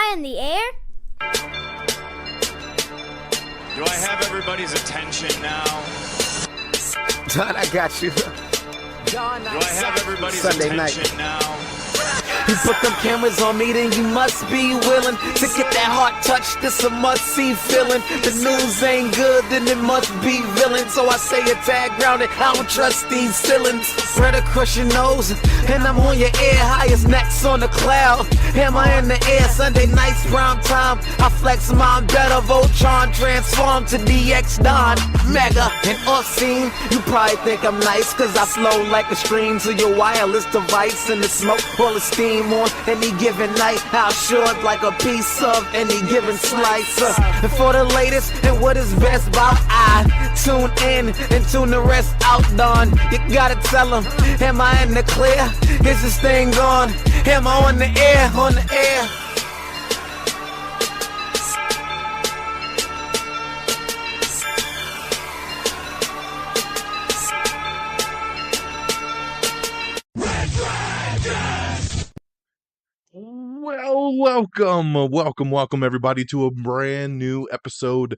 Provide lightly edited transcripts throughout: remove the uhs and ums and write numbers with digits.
I in the air? Do I have everybody's attention now? Don, I got you. Don, do I have everybody's Sunday attention night. now? You put them cameras on me, then you must be willing to get that heart touch. This a must-see feeling. The news ain't good, then it must be villain. So I say a tag grounded, I don't trust these ceilings. Spread across your nose, and I'm on your ear. Highest necks on the cloud. Am I in the air? Sunday nights, prime time. I flex my better. Voltron transform to DX Don. Mega and off scene. You probably think I'm nice, cause I flow like a stream to your wireless device. And the smoke all the steam on any given night. I'll short like a piece of any given slice. And for the latest and what is best about I tune in and tune the rest out, Don. You gotta tell them, am I in the clear? Is this thing on? Am I on the air? On the air? Well, welcome everybody to a brand new episode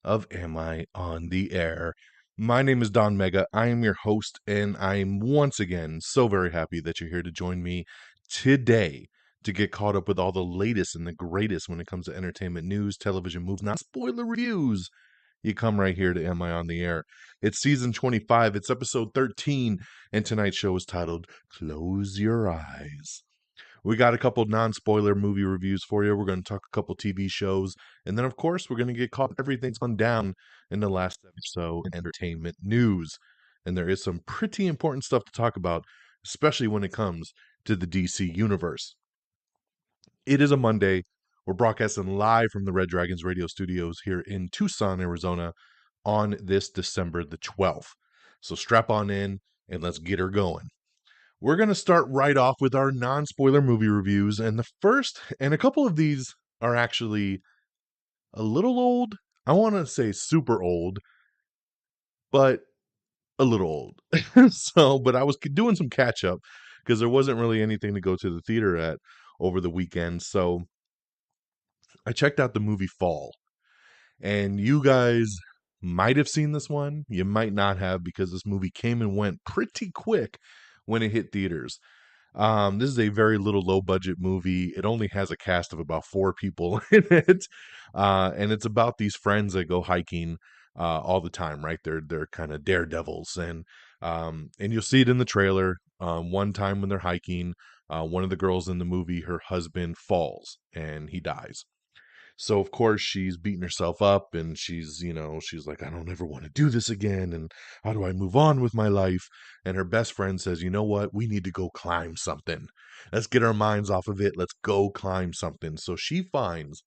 of Am I on the Air? My name is Don Mega. I am your host, and I am once again so very happy that you're here to join me today to get caught up with all the latest and the greatest when it comes to entertainment news, television movies, not spoiler reviews. You come right here to Am I on the Air? It's season 25, it's episode 13, and tonight's show is titled Close Your Eyes. We got a couple non-spoiler movie reviews for you. We're going to talk a couple TV shows. And then, of course, we're going to get caught everything's gone down in the last episode entertainment news. And there is some pretty important stuff to talk about, especially when it comes to the DC universe. It is a Monday. We're broadcasting live from the Red Dragons radio studios here in Tucson, Arizona on this December the 12th. So strap on in and let's get her going. We're going to start right off with our non-spoiler movie reviews, and the first, and a couple of these are actually a little old. I want to say super old, but a little old. But I was doing some catch-up because there wasn't really anything to go to the theater at over the weekend, so I checked out the movie Fall, and you guys might have seen this one. You might not have, because this movie came and went pretty quick when it hit theaters. This is a very little low budget movie. It only has a cast of about 4 people in it. And it's about these friends that go hiking all the time, right? They're kind of daredevils. And you'll see it in the trailer. One time when they're hiking, one of the girls in the movie, her husband falls and he dies. So, of course, she's beating herself up, and she's like, I don't ever want to do this again, and how do I move on with my life? And her best friend says, you know what? We need to go climb something. Let's get our minds off of it. Let's go climb something. So she finds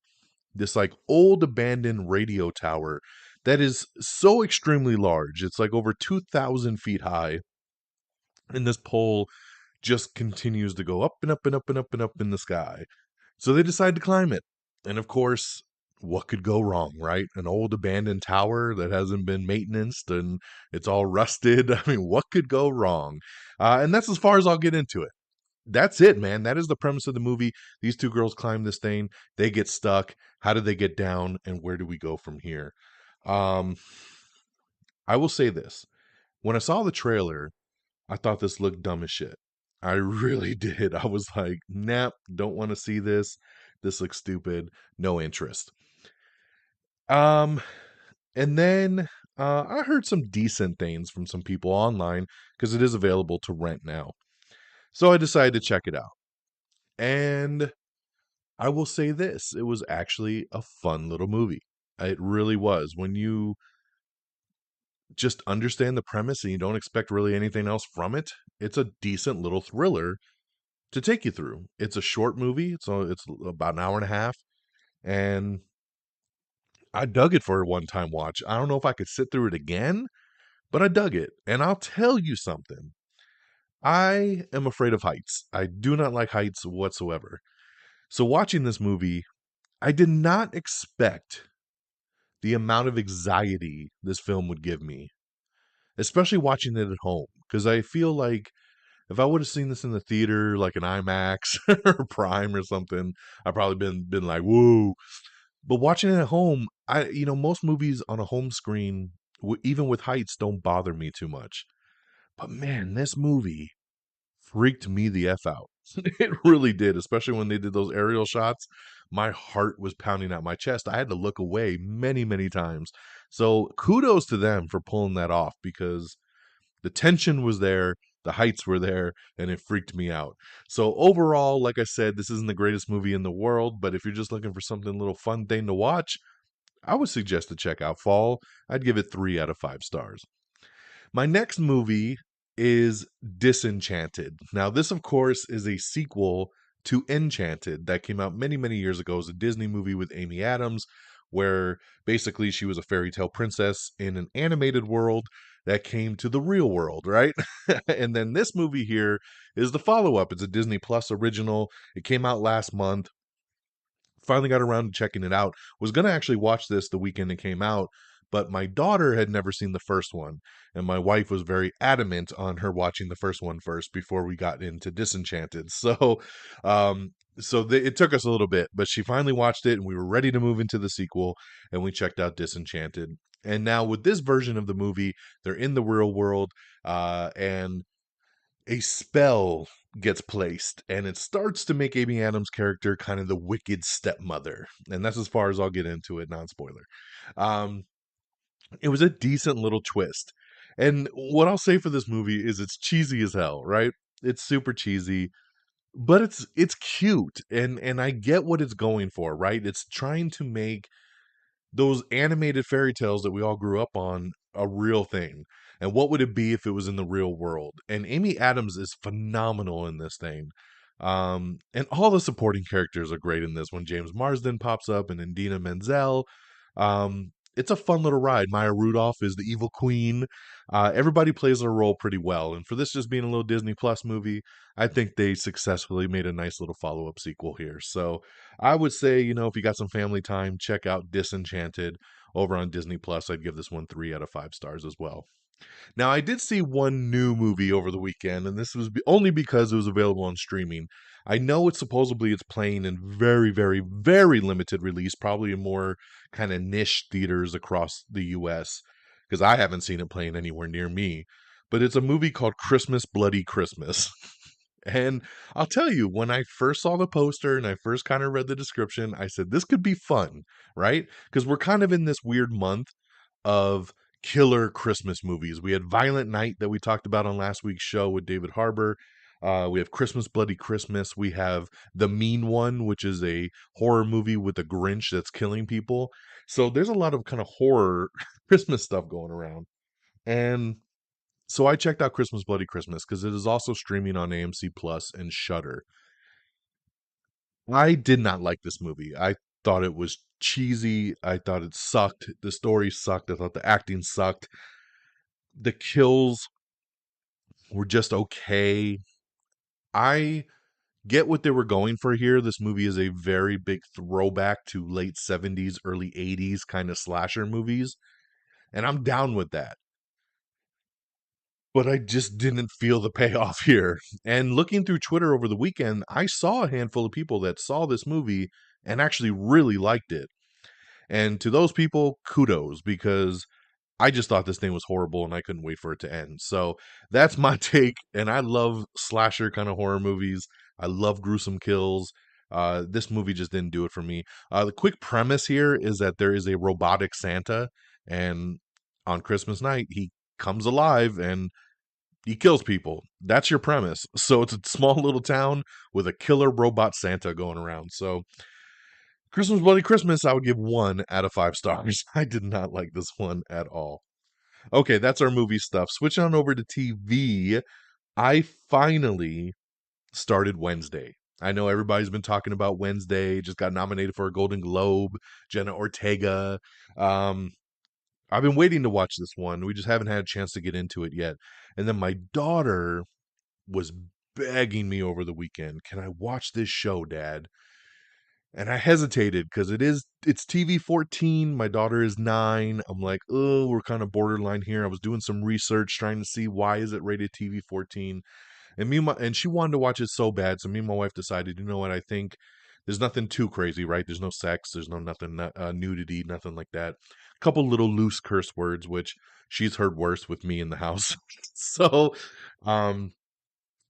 this like old abandoned radio tower that is so extremely large. It's like over 2,000 feet high. And this pole just continues to go up and up and up and up and up in the sky. So they decide to climb it. And of course, what could go wrong, right? An old abandoned tower that hasn't been maintained and it's all rusted. I mean, what could go wrong? And that's as far as I'll get into it. That's it, man. That is the premise of the movie. These 2 girls climb this thing. They get stuck. How do they get down? And where do we go from here? I will say this. When I saw the trailer, I thought this looked dumb as shit. I really did. I was like, nah, don't want to see this. This looks stupid. No interest. And then I heard some decent things from some people online because it is available to rent now. So I decided to check it out. And I will say this. It was actually a fun little movie. It really was. When you just understand the premise and you don't expect really anything else from it, it's a decent little thriller to take you through. It's a short movie. It's about an hour and a half. And I dug it for a one-time watch. I don't know if I could sit through it again, but I dug it. And I'll tell you something. I am afraid of heights. I do not like heights whatsoever. So watching this movie, I did not expect the amount of anxiety this film would give me, especially watching it at home, because I feel like If I would have seen this in the theater, like an IMAX or Prime or something, I probably been like, whoa. But watching it at home, most movies on a home screen, even with heights, don't bother me too much. But man, this movie freaked me the F out. It really did, especially when they did those aerial shots. My heart was pounding out my chest. I had to look away many, many times. So kudos to them for pulling that off because the tension was there, the heights were there, and it freaked me out. So overall, like I said, this isn't the greatest movie in the world, but if you're just looking for something a little fun thing to watch, I would suggest to check out Fall. I'd give it 3 out of 5 stars. My next movie is Disenchanted. Now, this, of course, is a sequel to Enchanted that came out many, many years ago. It was a Disney movie with Amy Adams, where basically she was a fairy tale princess in an animated world that came to the real world, right? And then this movie here is the follow up. It's a Disney Plus original. It came out last month. Finally got around to checking it out. Was going to actually watch this the weekend it came out, but my daughter had never seen the first one, and my wife was very adamant on her watching the first one first before we got into Disenchanted. It took us a little bit, but she finally watched it, and we were ready to move into the sequel, and we checked out Disenchanted. And now with this version of the movie, they're in the real world, and a spell gets placed and it starts to make Amy Adams' character kind of the wicked stepmother. And that's as far as I'll get into it, non spoiler. Um, it was a decent little twist. And what I'll say for this movie is it's cheesy as hell, right? It's super cheesy, but it's cute and I get what it's going for, right? It's trying to make those animated fairy tales that we all grew up on a real thing. And what would it be if it was in the real world? And Amy Adams is phenomenal in this thing. And all the supporting characters are great in this. When James Marsden pops up and Indina Menzel, it's a fun little ride. Maya Rudolph is the evil queen. Everybody plays their role pretty well. And for this just being a little Disney Plus movie, I think they successfully made a nice little follow up sequel here. So I would say, if you got some family time, check out Disenchanted over on Disney Plus. I'd give this one 3 out of 5 stars as well. Now, I did see one new movie over the weekend, and this was only because it was available on streaming. I know it's playing in very, very, very limited release, probably in more kind of niche theaters across the U.S., because I haven't seen it playing anywhere near me. But it's a movie called Christmas Bloody Christmas. And I'll tell you, when I first saw the poster and I first kind of read the description, I said, this could be fun, right? Because we're kind of in this weird month of killer Christmas movies. We had Violent Night that we talked about on last week's show with David Harbour. We have Christmas Bloody Christmas. We have The Mean One, which is a horror movie with a Grinch that's killing people. So there's a lot of kind of horror Christmas stuff going around. And so I checked out Christmas Bloody Christmas because it is also streaming on AMC Plus and Shudder. I did not like this movie. I thought it was cheesy. I thought it sucked. The story sucked. I thought the acting sucked. The kills were just okay. I get what they were going for here. This movie is a very big throwback to late 70s, early 80s kind of slasher movies, and I'm down with that. But I just didn't feel the payoff here. And looking through Twitter over the weekend, I saw a handful of people that saw this movie and actually really liked it. And to those people, kudos, because I just thought this thing was horrible and I couldn't wait for it to end. So that's my take. And I love slasher kind of horror movies. I love gruesome kills. This movie just didn't do it for me. The quick premise here is that there is a robotic Santa, and on Christmas night, he comes alive and he kills people. That's your premise. So it's a small little town with a killer robot Santa going around. So Christmas Bloody Christmas, I would give 1 out of 5 stars. I did not like this one at all. Okay, that's our movie stuff. Switching on over to TV, I finally started Wednesday. I know everybody's been talking about Wednesday, just got nominated for a Golden Globe, Jenna Ortega. I've been waiting to watch this one. We just haven't had a chance to get into it yet. And then my daughter was begging me over the weekend, can I watch this show, Dad? And I hesitated because it's TV 14. My daughter is 9. I'm like, oh, we're kind of borderline here. I was doing some research trying to see why is it rated TV 14. And and she wanted to watch it so bad, so me and my wife decided, you know what, I think there's nothing too crazy, right? There's no sex, there's no nothing, nudity, nothing like that. A couple little loose curse words, which she's heard worse with me in the house. So, um,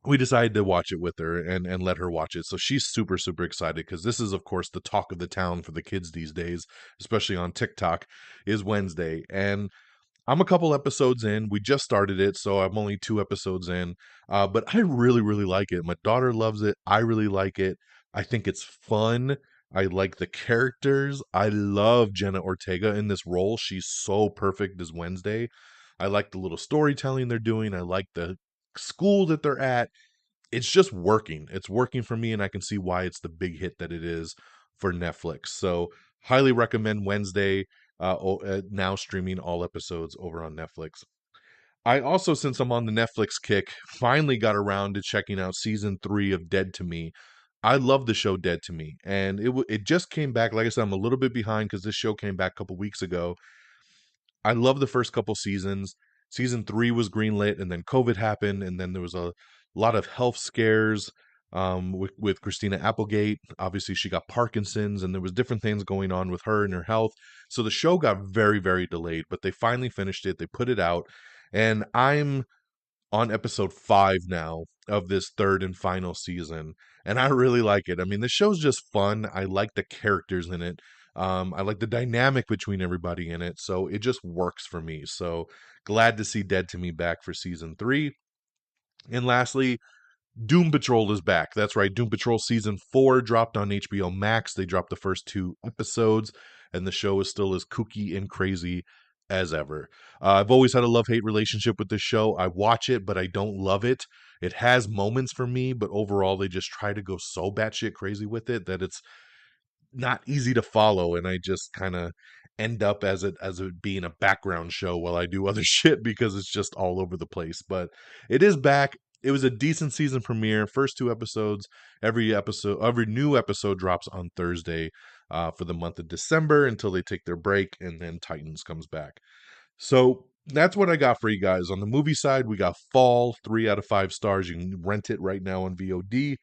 we decided to watch it with her and let her watch it. So she's super, super excited because this is, of course, the talk of the town for the kids these days, especially on TikTok, is Wednesday. And I'm a couple episodes in. We just started it, so I'm only 2 episodes in. But I really, really like it. My daughter loves it. I really like it. I think it's fun. I like the characters. I love Jenna Ortega in this role. She's so perfect as Wednesday. I like the little storytelling they're doing. I like the school that they're at. It's just working. It's working for me, and I can see why it's the big hit that it is for Netflix. So, highly recommend Wednesday. Now streaming all episodes over on Netflix. I also, since I'm on the Netflix kick, finally got around to checking out season 3 of Dead to Me. I love the show Dead to Me, and it just came back. Like I said, I'm a little bit behind because this show came back a couple weeks ago. I love the first couple seasons. Season 3 was greenlit, and then COVID happened, and then there was a lot of health scares with Christina Applegate. Obviously, she got Parkinson's, and there was different things going on with her and her health. So the show got very, very delayed, but they finally finished it. They put it out, and I'm on episode 5 now of this third and final season, and I really like it. I mean, the show's just fun. I like the characters in it. I like the dynamic between everybody in it, so it just works for me. So glad to see Dead to Me back for season 3. And lastly, Doom Patrol is back. That's right. Doom Patrol season 4 dropped on HBO Max. They dropped the first 2 episodes, and the show is still as kooky and crazy as ever. I've always had a love-hate relationship with this show. I watch it, but I don't love it. It has moments for me, but overall, they just try to go so batshit crazy with it that it's not easy to follow, and I just kind of end up as it being a background show while I do other shit because it's just all over the place. But it is back. It was a decent season premiere. First 2 episodes. Every new episode drops on Thursday for the month of December until they take their break, and then Titans comes back. So that's what I got for you guys. On the movie side, we got Fall, 3 out of 5 stars. You can rent it right now on VOD.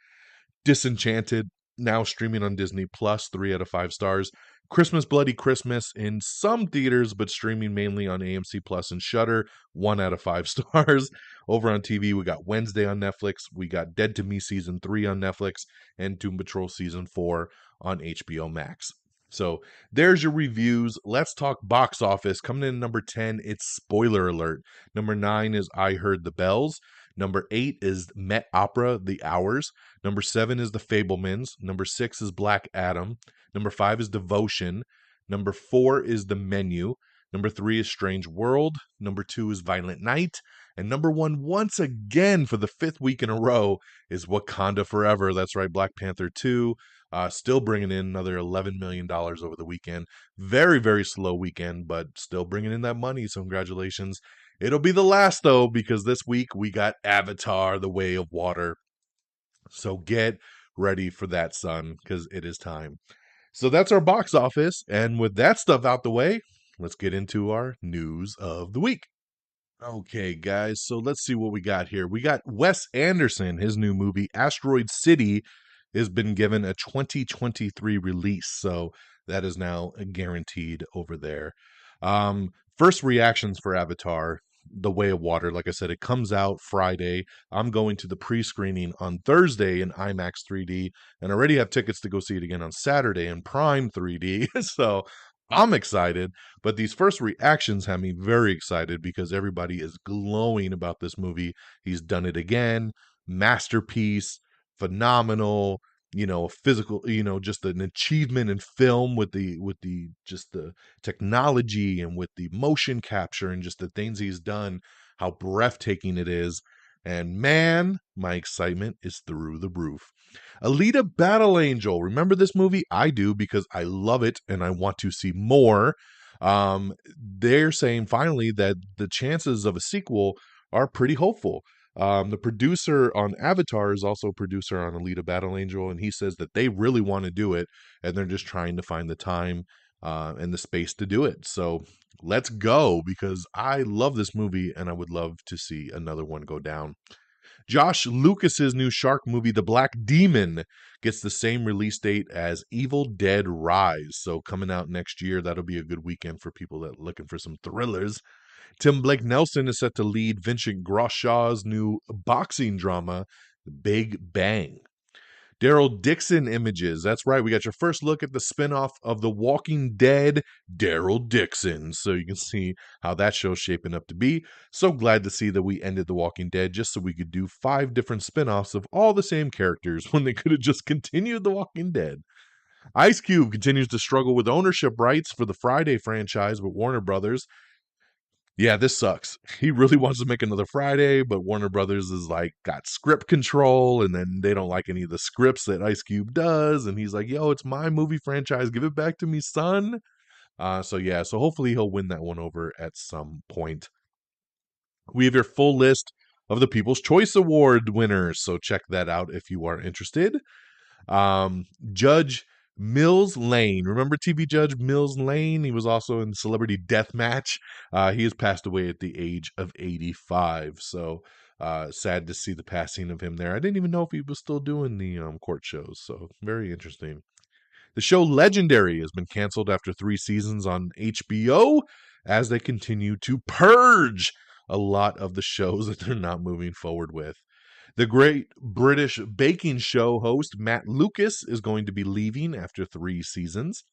Disenchanted, now streaming on Disney Plus, 3 out of 5 stars. Christmas Bloody Christmas in some theaters, but streaming mainly on AMC Plus and Shudder, 1 out of 5 stars. Over on TV, we got Wednesday on Netflix, we got Dead to Me season 3 on Netflix, and Doom Patrol season 4 on HBO Max. So there's your reviews. Let's talk box office. Coming in number 10, it's Spoiler Alert. Number 9 is I Heard the Bells. Number 8 is Met Opera, The Hours. Number 7 is The Fablemans. Number 6 is Black Adam. Number 5 is Devotion. Number 4 is The Menu. Number 3 is Strange World. Number 2 is Violent Night. And number 1, once again, for the 5th week in a row, is Wakanda Forever. That's right, Black Panther 2. Still bringing in another $11 million over the weekend. Very, very slow weekend, but still bringing in that money. So congratulations. It'll be the last, though, because this week we got Avatar, The Way of Water. So get ready for that, son, because it is time. So that's our box office. And with that stuff out the way, let's get into our news of the week. Okay, guys, so let's see what we got here. We got Wes Anderson, his new movie, Asteroid City, has been given a 2023 release. So that is now guaranteed over there. First reactions for Avatar, The Way of Water. Like I said, it comes out Friday. I'm going to the pre-screening on Thursday in IMAX 3D, and I already have tickets to go see it again on Saturday in Prime 3D. So I'm excited, but these first reactions have me very excited because everybody is glowing about this movie. He's done it again. Masterpiece, phenomenal, physical, just an achievement in film with the just the technology and with the motion capture and just the things he's done, how breathtaking it is. And man, my excitement is through the roof. Alita Battle Angel. Remember this movie? I do because I love it and I want to see more. They're saying finally that the chances of a sequel are pretty hopeful. The producer on Avatar is also a producer on Alita Battle Angel, and he says that they really want to do it, and they're just trying to find the time and the space to do it. So let's go, because I love this movie, and I would love to see another one go down. Josh Lucas's new shark movie, The Black Demon, gets the same release date as Evil Dead Rise. So coming out next year, that'll be a good weekend for people that are looking for some thrillers. Tim Blake Nelson is set to lead Vincent Groshaw's new boxing drama, The Big Bang. Daryl Dixon Images. That's right. We got your first look at the spinoff of The Walking Dead, Daryl Dixon. So you can see how that show's shaping up to be. So glad to see that we ended The Walking Dead just so we could do 5 different spinoffs of all the same characters when they could have just continued The Walking Dead. Ice Cube continues to struggle with ownership rights for the Friday franchise with Warner Brothers. Yeah, this sucks. He really wants to make another Friday, but Warner Brothers is like got script control, and then they don't like any of the scripts that Ice Cube does, and he's like, "Yo, it's my movie franchise. Give it back to me, son." So hopefully he'll win that one over at some point. We have your full list of the People's Choice Award winners, so check that out if you are interested. Judge Mills Lane. Remember TV Judge Mills Lane? He was also in Celebrity Deathmatch. He has passed away at the age of 85. So sad to see the passing of him there. I didn't even know if he was still doing the court shows. So very interesting. The show Legendary has been canceled after 3 seasons on HBO as they continue to purge a lot of the shows that they're not moving forward with. The Great British Baking Show host Matt Lucas is going to be leaving after 3 seasons.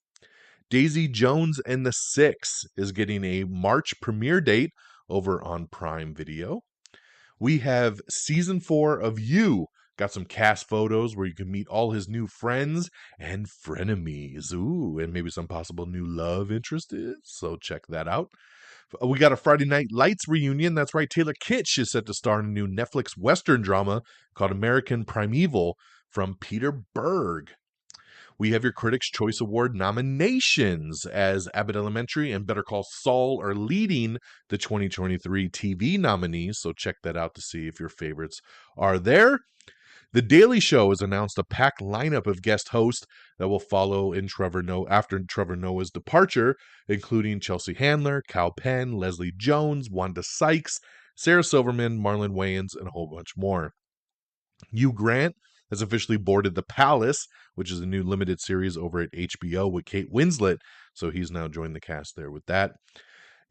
Daisy Jones and the Six is getting a March premiere date over on Prime Video. We have season 4 of You. Got some cast photos where you can meet all his new friends and frenemies. Ooh, and maybe some possible new love interests. So check that out. We got a Friday Night Lights reunion. That's right, Taylor Kitsch is set to star in a new Netflix Western drama called American Primeval from Peter Berg. We have your Critics' Choice Award nominations as Abbott Elementary and Better Call Saul are leading the 2023 TV nominees, so check that out to see if your favorites are there. The Daily Show has announced a packed lineup of guest hosts that will follow in after Trevor Noah's departure, including Chelsea Handler, Cal Penn, Leslie Jones, Wanda Sykes, Sarah Silverman, Marlon Wayans, and a whole bunch more. Hugh Grant has officially boarded The Palace, which is a new limited series over at HBO with Kate Winslet, so he's now joined the cast there with that.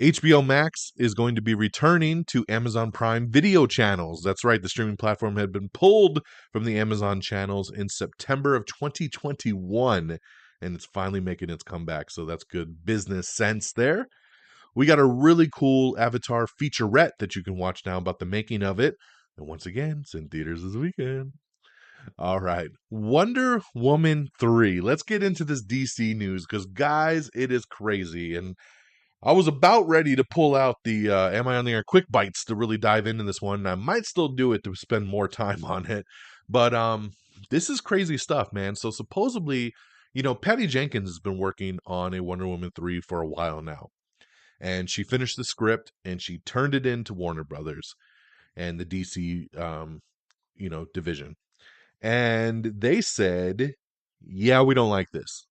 HBO Max is going to be returning to Amazon Prime Video channels. That's right, the streaming platform had been pulled from the Amazon channels in September of 2021, and it's finally making its comeback, so that's good business sense there. We got a really cool Avatar featurette that you can watch now about the making of it, and once again, it's in theaters this weekend. All right, Wonder Woman 3. Let's get into this DC news, because guys, it is crazy, and I was about ready to pull out the Am I on the Air quick bites to really dive into this one. I might still do it to spend more time on it. But this is crazy stuff, man. So supposedly, Patty Jenkins has been working on a Wonder Woman 3 for a while now. And she finished the script and she turned it in to Warner Brothers and the DC, division. And they said, yeah, we don't like this.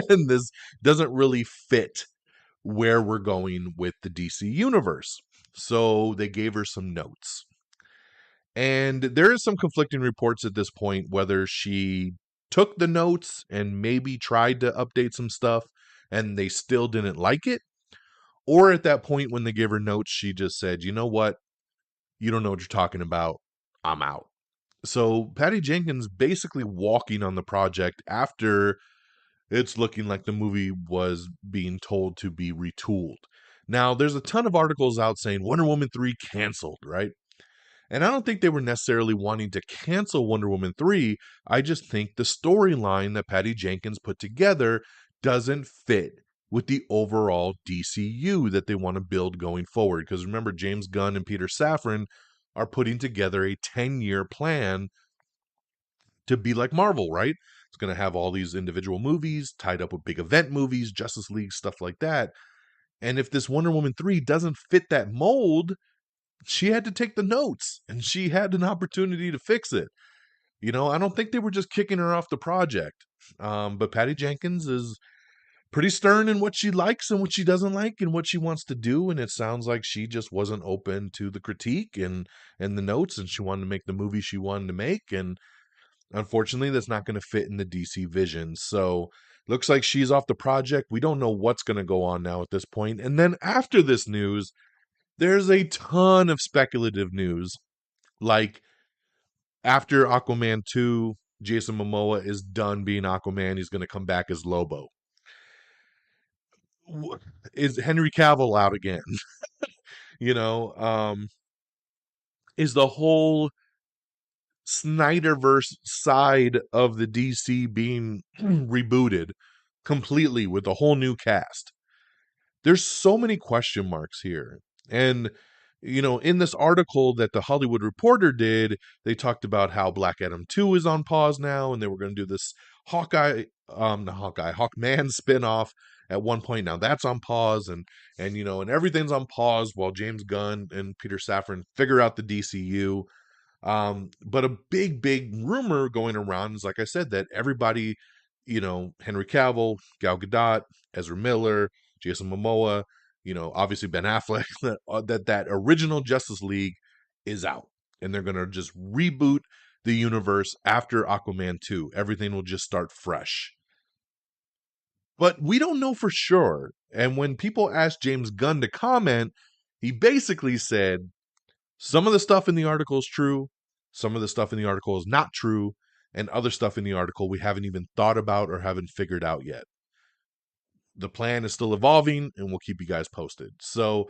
And this doesn't really fit where we're going with the DC universe. So they gave her some notes. And there is some conflicting reports at this point whether she took the notes and maybe tried to update some stuff and they still didn't like it. Or at that point when they gave her notes, she just said, you know what? You don't know what you're talking about. I'm out. So Patty Jenkins basically walking on the project after it's looking like the movie was being told to be retooled. Now, there's a ton of articles out saying Wonder Woman 3 canceled, right? And I don't think they were necessarily wanting to cancel Wonder Woman 3. I just think the storyline that Patty Jenkins put together doesn't fit with the overall DCU that they want to build going forward. Because remember, James Gunn and Peter Safran are putting together a 10-year plan to be like Marvel, right? It's going to have all these individual movies tied up with big event movies, Justice League, stuff like that. And if this Wonder Woman 3 doesn't fit that mold, she had to take the notes and she had an opportunity to fix it. I don't think they were just kicking her off the project. But Patty Jenkins is pretty stern in what she likes and what she doesn't like and what she wants to do. And it sounds like she just wasn't open to the critique and the notes, and she wanted to make the movie she wanted to make. And unfortunately, that's not going to fit in the DC vision. So looks like she's off the project. We don't know what's going to go on now at this point. And then after this news, there's a ton of speculative news. Like after Aquaman 2, Jason Momoa is done being Aquaman. He's going to come back as Lobo. Is Henry Cavill out again? you know, is the whole Snyderverse side of the DC being rebooted completely with a whole new cast? There's so many question marks here. And, in this article that the Hollywood Reporter did, they talked about how Black Adam 2 is on pause now, and they were going to do this Hawkman spinoff at one point. Now that's on pause, and everything's on pause while James Gunn and Peter Safran figure out the DCU. But a big rumor going around is, like I said, that everybody, Henry Cavill, Gal Gadot, Ezra Miller, Jason Momoa, obviously Ben Affleck, that original Justice League is out. And they're going to just reboot the universe after Aquaman 2. Everything will just start fresh. But we don't know for sure. And when people asked James Gunn to comment, he basically said, some of the stuff in the article is true. Some of the stuff in the article is not true. And other stuff in the article we haven't even thought about or haven't figured out yet. The plan is still evolving, and we'll keep you guys posted. So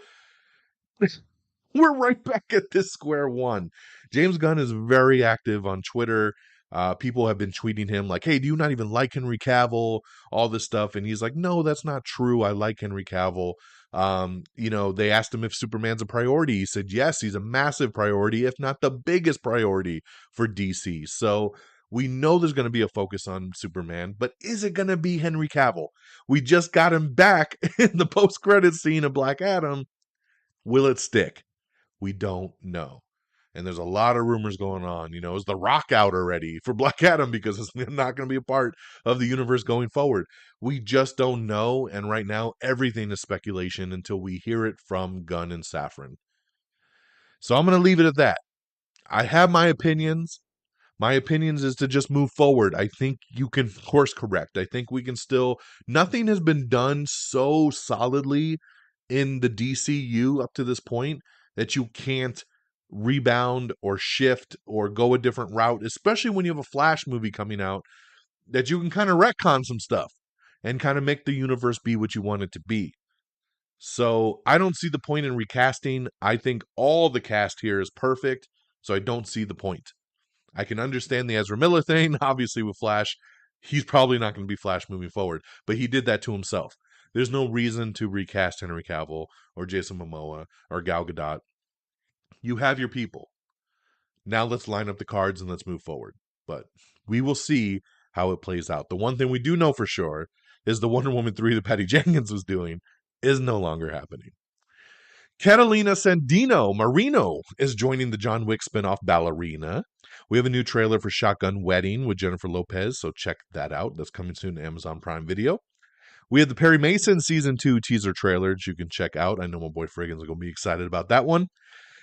we're right back at this square one. James Gunn is very active on Twitter. People have been tweeting him like, hey, do you not even like Henry Cavill? All this stuff. And he's like, no, that's not true. I like Henry Cavill. They asked him if Superman's a priority. He said, yes, he's a massive priority, if not the biggest priority for DC. So we know there's going to be a focus on Superman, but is it going to be Henry Cavill? We just got him back in the post-credit scene of Black Adam. Will it stick? We don't know. And there's a lot of rumors going on. Is The Rock out already for Black Adam because it's not going to be a part of the universe going forward? We just don't know. And right now, everything is speculation until we hear it from Gunn and Safran. So I'm going to leave it at that. I have my opinions. My opinions is to just move forward. I think you can course correct. I think we can still, nothing has been done so solidly in the DCU up to this point that you can't rebound or shift or go a different route, especially when you have a Flash movie coming out, that you can kind of retcon some stuff and kind of make the universe be what you want it to be. So I don't see the point in recasting. I think all the cast here is perfect, so I don't see the point. I can understand the Ezra Miller thing, obviously with Flash. He's probably not going to be Flash moving forward, but he did that to himself. There's no reason to recast Henry Cavill or Jason Momoa or Gal Gadot. You have your people. Now let's line up the cards and let's move forward. But we will see how it plays out. The one thing we do know for sure is the Wonder Woman 3 that Patty Jenkins was doing is no longer happening. Catalina Sandino Marino is joining the John Wick spinoff Ballerina. We have a new trailer for Shotgun Wedding with Jennifer Lopez, so check that out. That's coming soon to Amazon Prime Video. We have the Perry Mason Season 2 teaser trailer that you can check out. I know my boy Friggins is going to be excited about that one.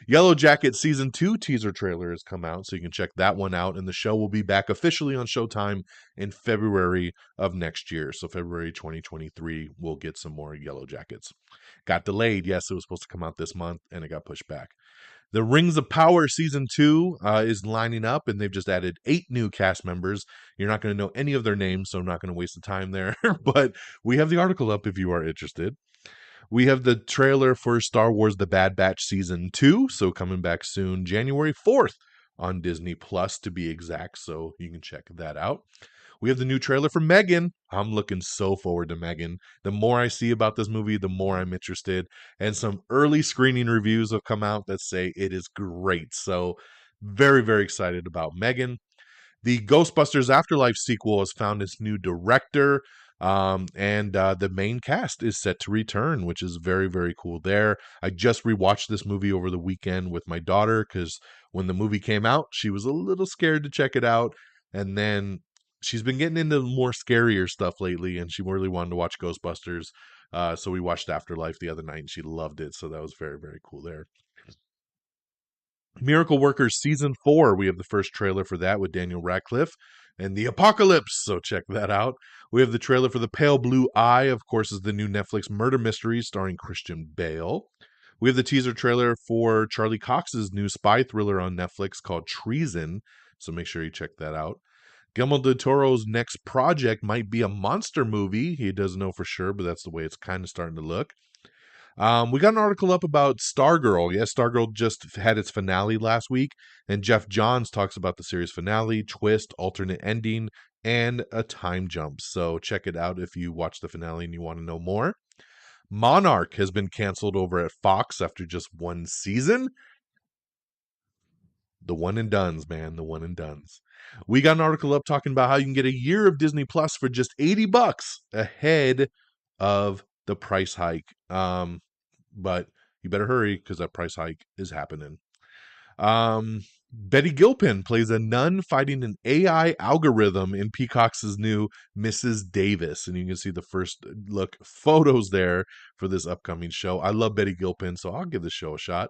Yellow Jacket Season 2 teaser trailer has come out, so you can check that one out. And the show will be back officially on Showtime in February of next year. So February 2023, we'll get some more Yellow Jackets. Got delayed. Yes, it was supposed to come out this month, and it got pushed back. The Rings of Power Season 2 is lining up, and they've just added 8 new cast members. You're not going to know any of their names, so I'm not going to waste the time there. But we have the article up if you are interested. We have the trailer for Star Wars The Bad Batch Season 2, so coming back soon, January 4th on Disney Plus to be exact, so you can check that out. We have the new trailer for Megan. I'm looking so forward to Megan. The more I see about this movie, the more I'm interested. And some early screening reviews have come out that say it is great. So very, very excited about Megan. The Ghostbusters Afterlife sequel has found its new director. And the main cast is set to return, which is very, very cool there. I just rewatched this movie over the weekend with my daughter because when the movie came out, she was a little scared to check it out. And then she's been getting into more scarier stuff lately, and she really wanted to watch Ghostbusters. So we watched Afterlife the other night, and she loved it. So that was very, very cool there. Miracle Workers season 4. We have the first trailer for that with Daniel Radcliffe and the Apocalypse. So check that out. We have the trailer for The Pale Blue Eye, of course, is the new Netflix murder mystery starring Christian Bale. We have the teaser trailer for Charlie Cox's new spy thriller on Netflix called Treason. So make sure you check that out. Guillermo del Toro's next project might be a monster movie. He doesn't know for sure, but that's the way it's kind of starting to look. We got an article up about Stargirl. Yes, Stargirl just had its finale last week, and Jeff Johns talks about the series finale, twist, alternate ending, and a time jump. So check it out if you watch the finale and you want to know more. Monarch has been canceled over at Fox after just one season. The one and dones, man, the one and dones. We got an article up talking about how you can get a year of Disney Plus for just $80 ahead of the price hike. But you better hurry because that price hike is happening. Betty Gilpin plays a nun fighting an AI algorithm in Peacock's new Mrs. Davis. And you can see the first look photos there for this upcoming show. I love Betty Gilpin, so I'll give this show a shot.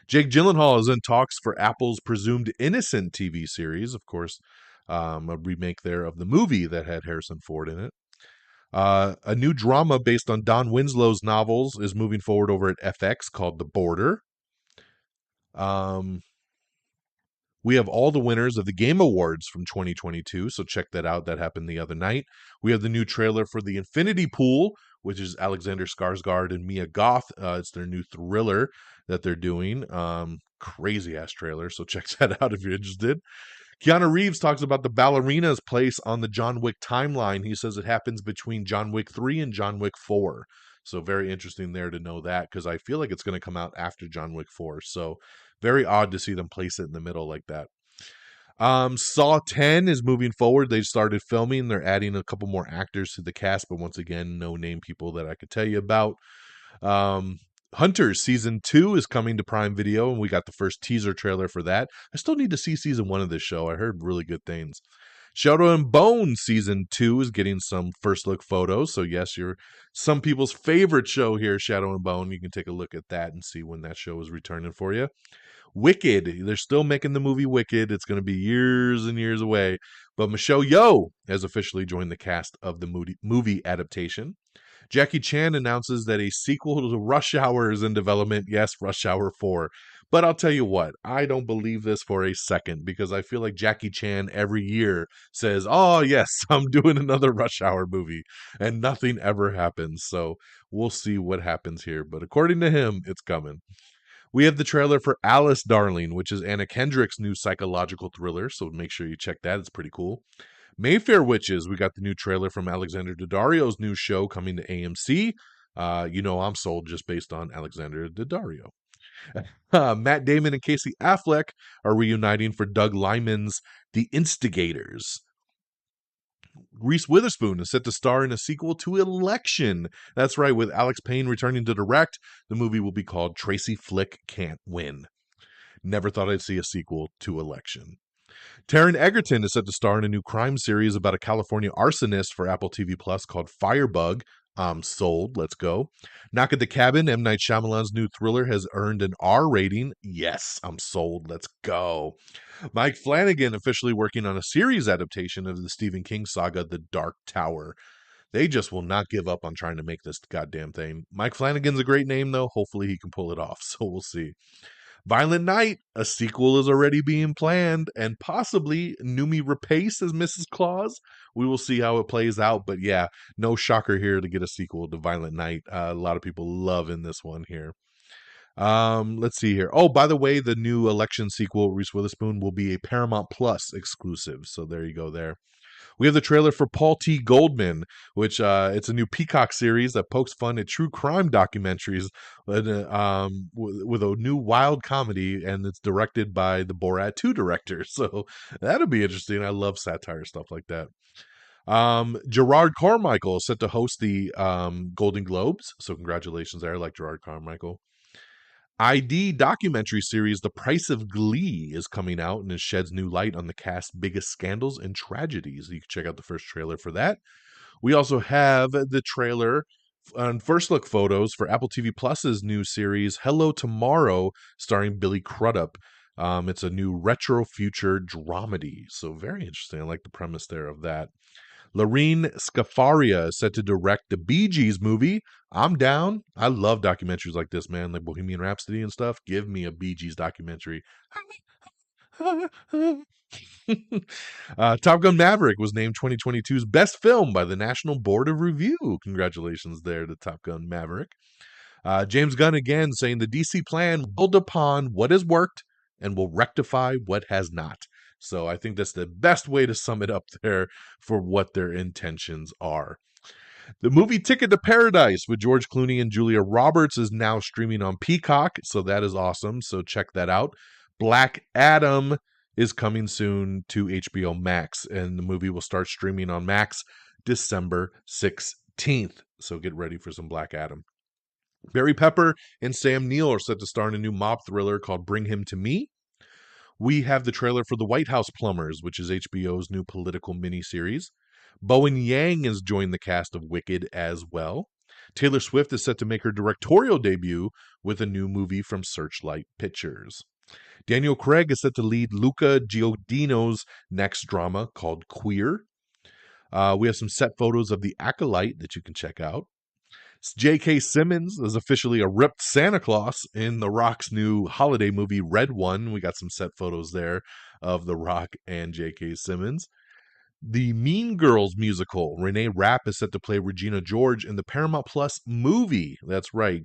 Jake Gyllenhaal is in talks for Apple's Presumed Innocent TV series. Of course, a remake there of the movie that had Harrison Ford in it. A new drama based on Don Winslow's novels is moving forward over at FX called The Border. We have all the winners of the Game Awards from 2022, so check that out. That happened the other night. We have the new trailer for The Infinity Pool, which is Alexander Skarsgård and Mia Goth. It's their new thriller that they're doing. Crazy ass trailer, so check that out if you're interested. Keanu Reeves talks about the ballerina's place on the John Wick timeline. He says it happens between John Wick 3 and John Wick 4. So very interesting there to know that, because I feel like it's going to come out after John Wick 4. So very odd to see them place it in the middle like that. Saw 10 is moving forward. They started filming. They're adding a couple more actors to the cast, but once again, no name people that I could tell you about. Hunters season 2 is coming to Prime Video, and we got the first teaser trailer for that. I still need to see season 1 of this show. I heard really good things. Shadow and Bone season 2 is getting some first look photos. So yes, you're some people's favorite show here, Shadow and Bone. You can take a look at that and see when that show is returning for you. Wicked, they're still making the movie Wicked. It's going to be years and years away. But Michelle Yeoh has officially joined the cast of the movie adaptation. Jackie Chan announces that a sequel to Rush Hour is in development. Yes, Rush Hour 4. But I'll tell you what, I don't believe this for a second, because I feel like Jackie Chan every year says, oh, yes, I'm doing another Rush Hour movie, and nothing ever happens. So we'll see what happens here. But according to him, it's coming. We have the trailer for Alice Darling, which is Anna Kendrick's new psychological thriller. So make sure you check that. It's pretty cool. Mayfair Witches, we got the new trailer from Alexander Daddario's new show coming to AMC. I'm sold just based on Alexander Daddario. Matt Damon and Casey Affleck are reuniting for Doug Liman's The Instigators. Reese Witherspoon is set to star in a sequel to Election. That's right, with Alex Payne returning to direct. The movie will be called Tracy Flick Can't Win. Never thought I'd see a sequel to Election. Taron Egerton is set to star in a new crime series about a California arsonist for Apple TV Plus called Firebug. I'm sold. Let's go. Knock at the Cabin, M. Night Shyamalan's new thriller, has earned an R rating. Yes, I'm sold. Let's go. Mike Flanagan officially working on a series adaptation of the Stephen King saga, The Dark Tower. They just will not give up on trying to make this goddamn thing. Mike Flanagan's a great name, though. Hopefully he can pull it off, so we'll see. Violent Night, a sequel is already being planned, and possibly Noomi Rapace as Mrs. Claus. We will see how it plays out, but yeah, no shocker here to get a sequel to Violent Night. A lot of people loving this one here. Let's see here. Oh, by the way, the new Election sequel, Reese Witherspoon, will be a Paramount Plus exclusive. So there you go there. We have the trailer for Paul T. Goldman, which it's a new Peacock series that pokes fun at true crime documentaries with a new wild comedy, and it's directed by the Borat 2 director. So that'll be interesting. I love satire stuff like that. Gerard Carmichael is set to host the Golden Globes. So congratulations there. I like Gerard Carmichael. ID documentary series The Price of Glee is coming out and it sheds new light on the cast's biggest scandals and tragedies. You can check out the first trailer for that. We also have the trailer on first look photos for Apple TV Plus's new series Hello Tomorrow, starring Billy Crudup. It's a new retro future dramedy, so very interesting. I like the premise there of that. Lorene Scafaria is set to direct the Bee Gees movie. I'm down. I love documentaries like this, man, like Bohemian Rhapsody and stuff. Give me a Bee Gees documentary. Top Gun Maverick was named 2022's best film by the National Board of Review. Congratulations there to Top Gun Maverick. James Gunn again saying the DC plan will build upon what has worked and will rectify what has not. So I think that's the best way to sum it up there for what their intentions are. The movie Ticket to Paradise with George Clooney and Julia Roberts is now streaming on Peacock, so that is awesome. So check that out. Black Adam is coming soon to HBO Max, and the movie will start streaming on Max December 16th. So get ready for some Black Adam. Barry Pepper and Sam Neill are set to star in a new mob thriller called Bring Him to Me. We have the trailer for The White House Plumbers, which is HBO's new political miniseries. Bowen Yang has joined the cast of Wicked as well. Taylor Swift is set to make her directorial debut with a new movie from Searchlight Pictures. Daniel Craig is set to lead Luca Giordino's next drama called Queer. We have some set photos of The Acolyte that you can check out. J.K. Simmons is officially a ripped Santa Claus in The Rock's new holiday movie, Red One. We got some set photos there of The Rock and J.K. Simmons. The Mean Girls musical, Renee Rapp is set to play Regina George in the Paramount Plus movie. That's right.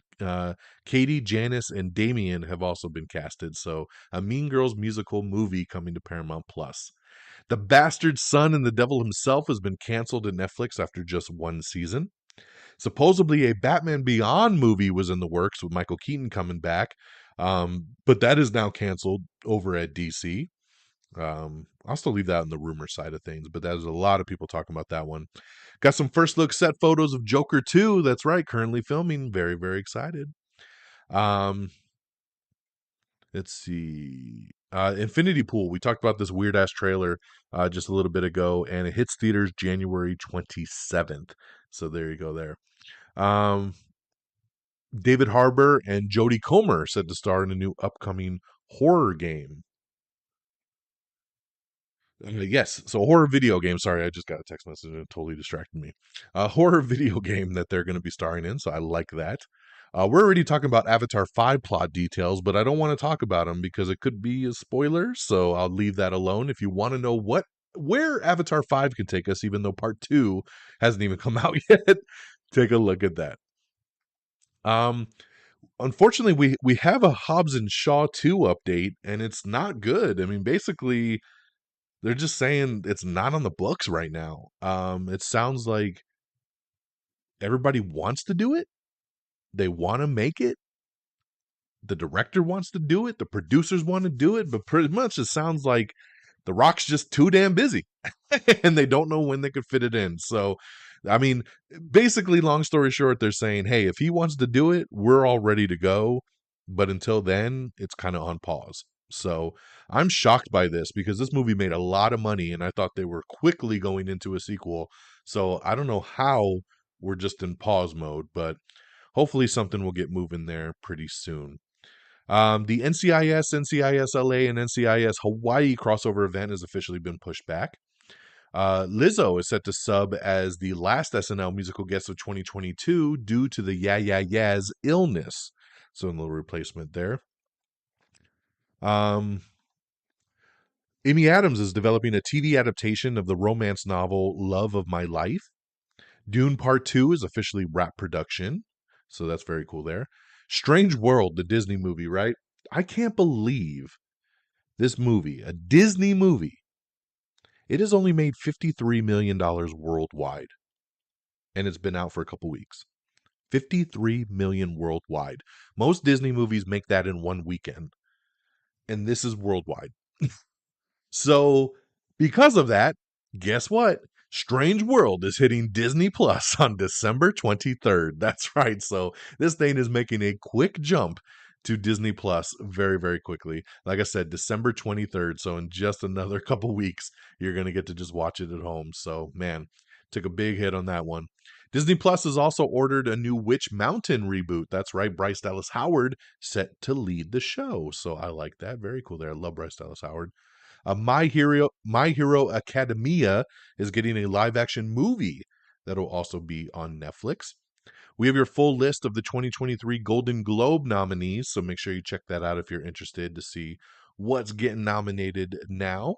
Katie, Janice, and Damien have also been casted. So a Mean Girls musical movie coming to Paramount Plus. The Bastard Son and the Devil Himself has been canceled at Netflix after just one season. Supposedly a Batman Beyond movie was in the works with Michael Keaton coming back, but that is now canceled over at DC. I'll still leave that on the rumor side of things, but there's a lot of people talking about that one. Got some first look set photos of Joker 2. That's right, currently filming. Very, very excited. Let's see. Infinity Pool. We talked about this weird ass trailer just a little bit ago, and it hits theaters January 27th. So there you go there. David Harbour and Jodie Comer set to star in a new upcoming horror game. Yes, so a horror video game. Sorry, I just got a text message and it totally distracted me. A horror video game that they're going to be starring in, so I like that. We're already talking about Avatar 5 plot details, but I don't want to talk about them because it could be a spoiler, so I'll leave that alone. If you want to know where Avatar 5 can take us, even though part 2 hasn't even come out yet, take a look at that. Unfortunately, we have a Hobbs and Shaw 2 update, and it's not good. I mean, basically, they're just saying it's not on the books right now. It sounds like everybody wants to do it. They want to make it. The director wants to do it. The producers want to do it. But pretty much it sounds like The Rock's just too damn busy. And they don't know when they could fit it in. So, I mean, basically, long story short, they're saying, hey, if he wants to do it, we're all ready to go. But until then, it's kind of on pause. So I'm shocked by this because this movie made a lot of money and I thought they were quickly going into a sequel. So I don't know how we're just in pause mode, but hopefully something will get moving there pretty soon. The NCIS, NCIS LA, and NCIS Hawaii crossover event has officially been pushed back. Lizzo is set to sub as the last SNL musical guest of 2022 due to the Yeah Yeah Yeah's illness. So a little replacement there. Amy Adams is developing a TV adaptation of the romance novel Love of My Life. Dune Part 2 is officially wrap production. So that's very cool there. Strange World, the Disney movie, right? I can't believe this movie, a Disney movie, it has only made $53 million worldwide. And it's been out for a couple weeks. 53 million worldwide. Most Disney movies make that in one weekend. And this is worldwide. So, because of that, guess what? Strange World is hitting Disney Plus on December 23rd. That's right. So, this thing is making a quick jump to Disney Plus very, very quickly. Like I said, December 23rd. So in just another couple weeks, you're going to get to just watch it at home. So, man, took a big hit on that one. Disney Plus has also ordered a new Witch Mountain reboot. That's right, Bryce Dallas Howard set to lead the show. So I like that. Very cool there. I love Bryce Dallas Howard. My Hero Academia is getting a live action movie that'll also be on Netflix. We have your full list of the 2023 Golden Globe nominees, so make sure you check that out if you're interested to see what's getting nominated now.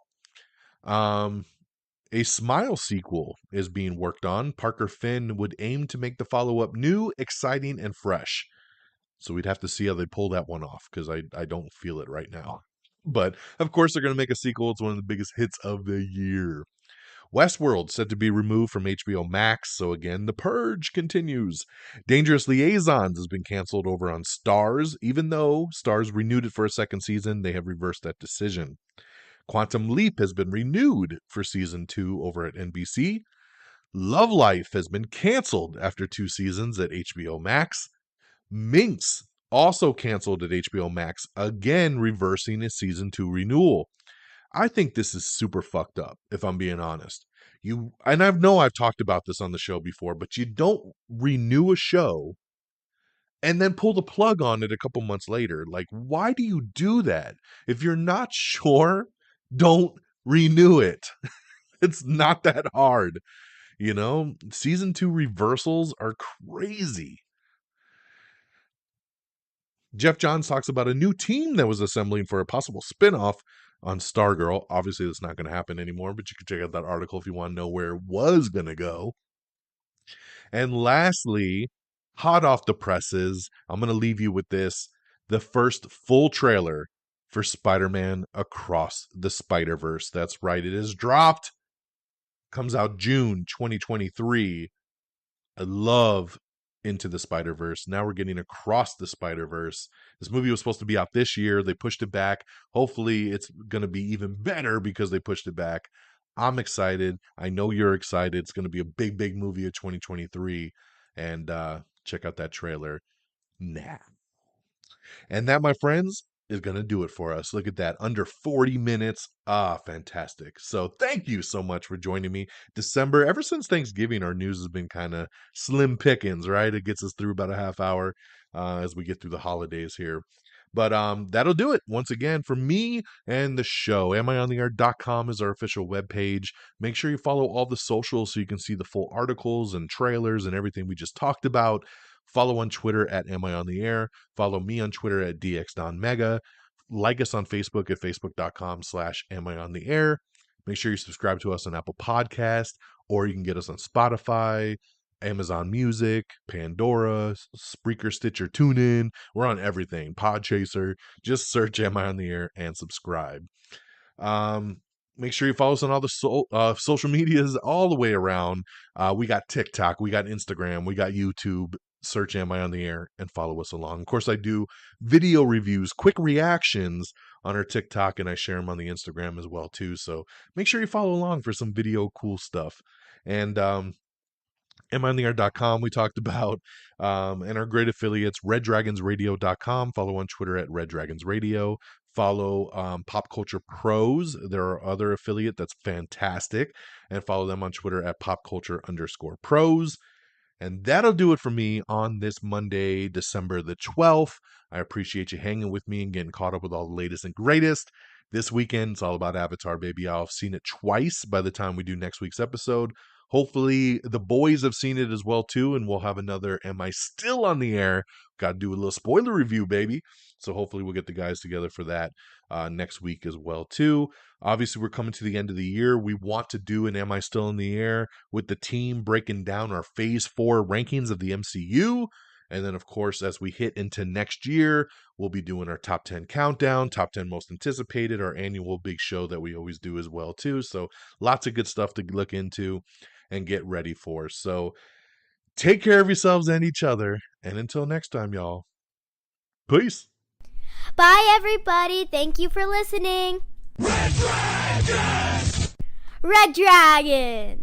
A Smile sequel is being worked on. Parker Finn would aim to make the follow-up new, exciting, and fresh. So we'd have to see how they pull that one off, because I don't feel it right now. But, of course, they're going to make a sequel. It's one of the biggest hits of the year. Westworld said to be removed from HBO Max, so again, The Purge continues. Dangerous Liaisons has been canceled over on Starz. Even though Starz renewed it for a second season, they have reversed that decision. Quantum Leap has been renewed for season 2 over at NBC. Love Life has been canceled after 2 seasons at HBO Max. Minx also canceled at HBO Max, again reversing its season 2 renewal. I think this is super fucked up, if I'm being honest. I've talked about this on the show before, but you don't renew a show and then pull the plug on it a couple months later. Like, why do you do that? If you're not sure, don't renew it. It's not that hard. You know, season 2 reversals are crazy. Jeff Johns talks about a new team that was assembling for a possible spinoff on Stargirl. Obviously, that's not going to happen anymore, but you can check out that article if you want to know where it was going to go. And lastly, hot off the presses, I'm going to leave you with this. The first full trailer for Spider-Man Across the Spider-Verse. That's right, it is dropped. Comes out June 2023. I love Into the Spider-Verse. Now we're getting Across the Spider-Verse. This movie was supposed to be out this year. They pushed it back. Hopefully it's going to be even better because they pushed it back. I'm excited. I know you're excited. It's going to be a big, big movie of 2023. And check out that trailer now. And that, my friends, is going to do it for us. Look at that. Under 40 minutes. Fantastic. So thank you so much for joining me. December, ever since Thanksgiving, our news has been kind of slim pickings, right? It gets us through about a half hour as we get through the holidays here. But that'll do it once again for me and the show. AmIOnTheAir.com is our official webpage. Make sure you follow all the socials so you can see the full articles and trailers and everything we just talked about. Follow on Twitter at AmIOnTheAir. Follow me on Twitter at DXDonMega. Like us on Facebook at facebook.com/AmIOnTheAir. Make sure you subscribe to us on Apple Podcast, or you can get us on Spotify, Amazon Music, Pandora, Spreaker, Stitcher, TuneIn. We're on everything. Podchaser. Just search Am I on the Air and subscribe. Make sure you follow us on all the social medias all the way around. We got TikTok, we got Instagram, we got YouTube. Search Am I on the Air and follow us along. Of course, I do video reviews, quick reactions on our TikTok, and I share them on the Instagram as well too. So make sure you follow along for some video cool stuff. And AmIOnTheAir.com we talked about, and our great affiliates, RedDragonsRadio.com. Follow on Twitter at RedDragonsRadio. Follow Pop Culture Pros. They're our other affiliate that's fantastic. And follow them on Twitter at PopCulture_Pros. And that'll do it for me on this Monday, December the 12th. I appreciate you hanging with me and getting caught up with all the latest and greatest. This weekend, it's all about Avatar, baby. I'll have seen it twice by the time we do next week's episode. Hopefully, the boys have seen it as well, too, and we'll have another Am I Still on the Air? Got to do a little spoiler review, baby. So hopefully we'll get the guys together for that next week as well, too. Obviously, we're coming to the end of the year. We want to do an Am I Still in the Air with the team breaking down our Phase 4 rankings of the MCU. And then, of course, as we hit into next year, we'll be doing our top 10 countdown, top 10 most anticipated, our annual big show that we always do as well, too. So lots of good stuff to look into and get ready for. So take care of yourselves and each other. And until next time, y'all, peace. Bye, everybody. Thank you for listening. Red Dragon! Red Dragon!